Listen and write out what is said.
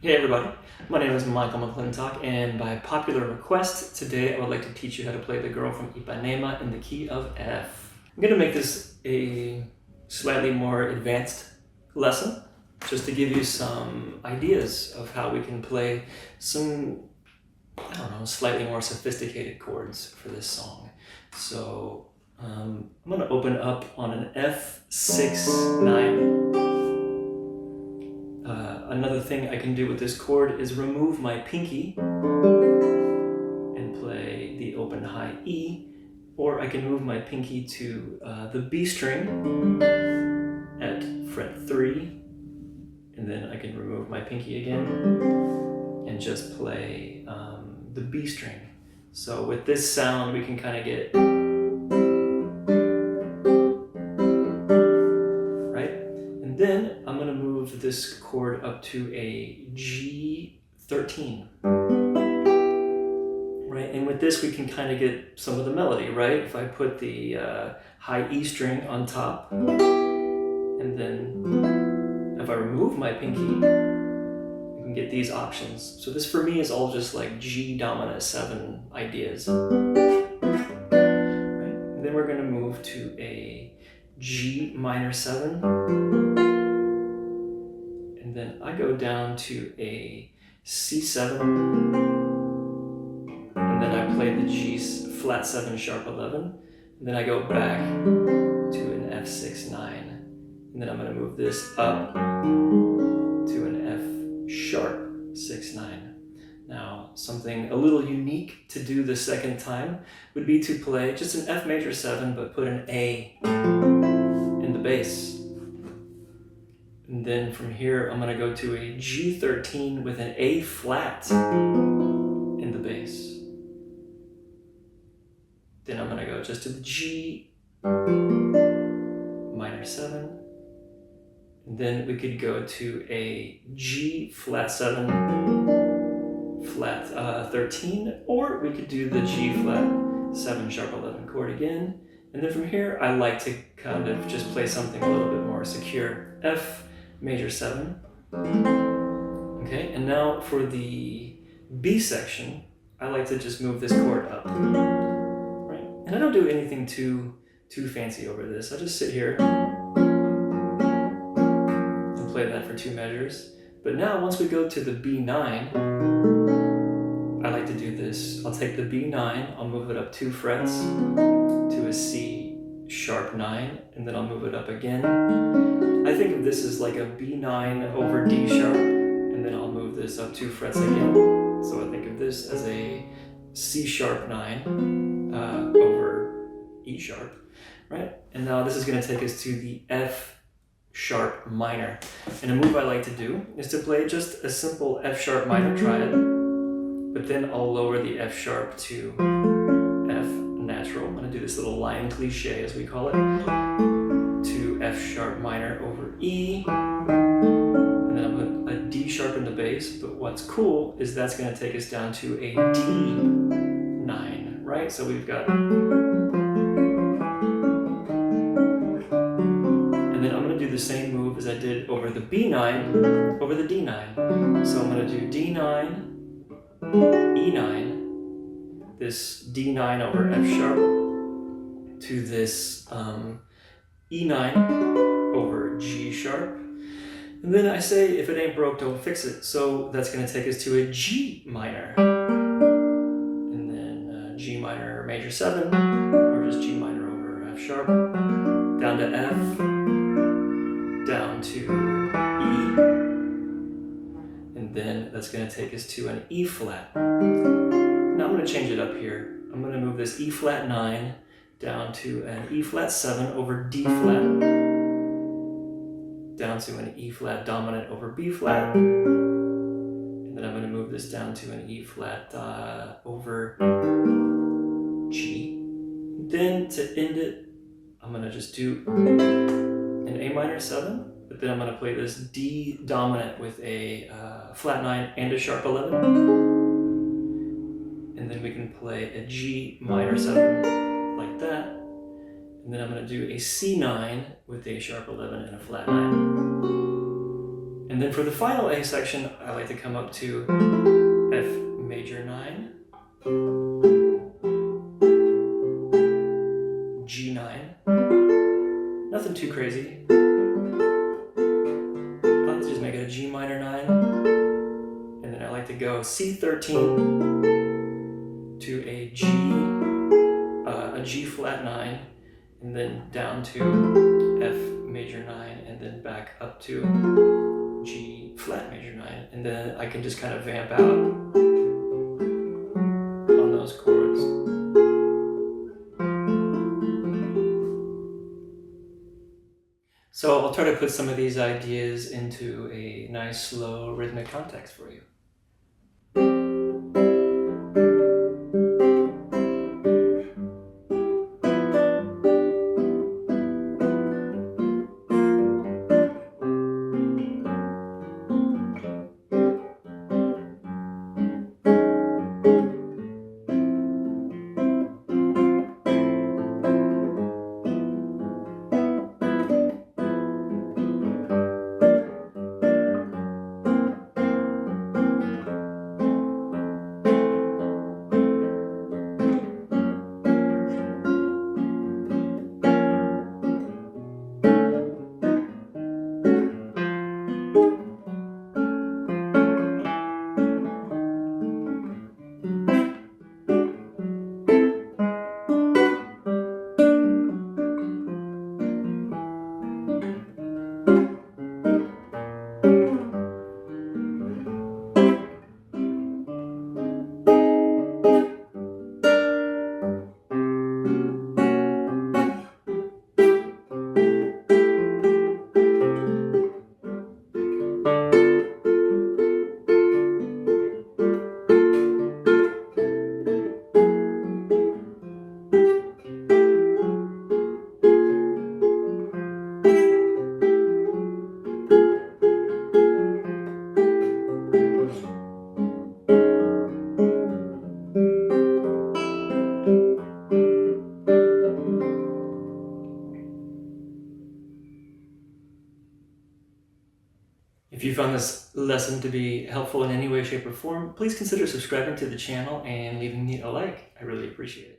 Hey everybody, my name is Michael McClintock, and by popular request, today I would like to teach you how to play the Girl from Ipanema in the key of F. I'm going to make this a slightly more advanced lesson, just to give you some ideas of how we can play some, slightly more sophisticated chords for this song. So I'm going to open up on an F6-9. Another thing I can do with this chord is remove my pinky and play the open high E, or I can move my pinky to the B string at fret 3, and then I can remove my pinky again and just play the B string. So with this sound we can kind of get, right? And then I'm going to move this chord up to a G13. Right, and with this we can kind of get some of the melody, right? If I put the high E string on top, and then if I remove my pinky, we can get these options. So this for me is all just like G dominant 7 ideas. Right? And then we're going to move to a G minor 7. And then I go down to a C7, and then I play the G flat 7 sharp 11, and then I go back to an F6-9, and then I'm going to move this up to an F sharp 6-9. Now, something a little unique to do the second time would be to play just an F major 7, but put an A in the bass. And then from here, I'm going to go to a G13 with an A flat in the bass. Then I'm going to go just to the G minor 7. And then we could go to a G flat 7, flat 13, or we could do the G flat 7 sharp 11 chord again. And then from here, I like to kind of just play something a little bit more secure. F major 7. Okay, and now for the B section, I like to just move this chord up. Right? And I don't do anything too fancy over this. I just sit here and play that for 2 measures. But now once we go to the B9, I like to do this. I'll take the B9, I'll move it up 2 frets to a C sharp 9, and then I'll move it up again. I think of this as like a B9 over D sharp, and then I'll move this up 2 frets again. So I think of this as a C sharp 9 over E sharp, right? And now this is going to take us to the F sharp minor. And a move I like to do is to play just a simple F sharp minor triad, but then I'll lower the F sharp to F natural. I'm going to do this little line cliche, as we call it, to F sharp minor over E, and then I'm going to put a D sharp in the bass. But what's cool is that's going to take us down to a D9, right? So we've got, and then I'm going to do the same move as I did over the B9 over the D9. So I'm going to do D9, E9, this D9 over F sharp, to this E9 over G sharp. And then I say, if it ain't broke, don't fix it. So that's going to take us to a G minor. And then G minor major 7, or just G minor over F sharp, down to F, down to E. And then that's going to take us to an E flat. Now I'm going to change it up here. I'm going to move this E flat 9 down to an E flat 7 over D flat, down to an E flat dominant over B flat, and then I'm going to move this down to an E flat over G. Then to end it, I'm going to just do an A minor 7, but then I'm going to play this D dominant with a flat 9 and a sharp 11, and then we can play a G minor 7 like that, and then I'm going to do a C9 with a sharp 11 and a flat 9. And And then for the final A section, I like to come up to F major 9, G9, nothing too crazy. Let's just make it a G minor 9, and then I like to go C13 to a G flat 9, and then down to F major 9, and then back up to G flat major 9, and then I can just kind of vamp out on those chords. So I'll try to put some of these ideas into a nice, slow, rhythmic context for you. If you found this lesson to be helpful in any way, shape, or form, please consider subscribing to the channel and leaving me a like. I really appreciate it.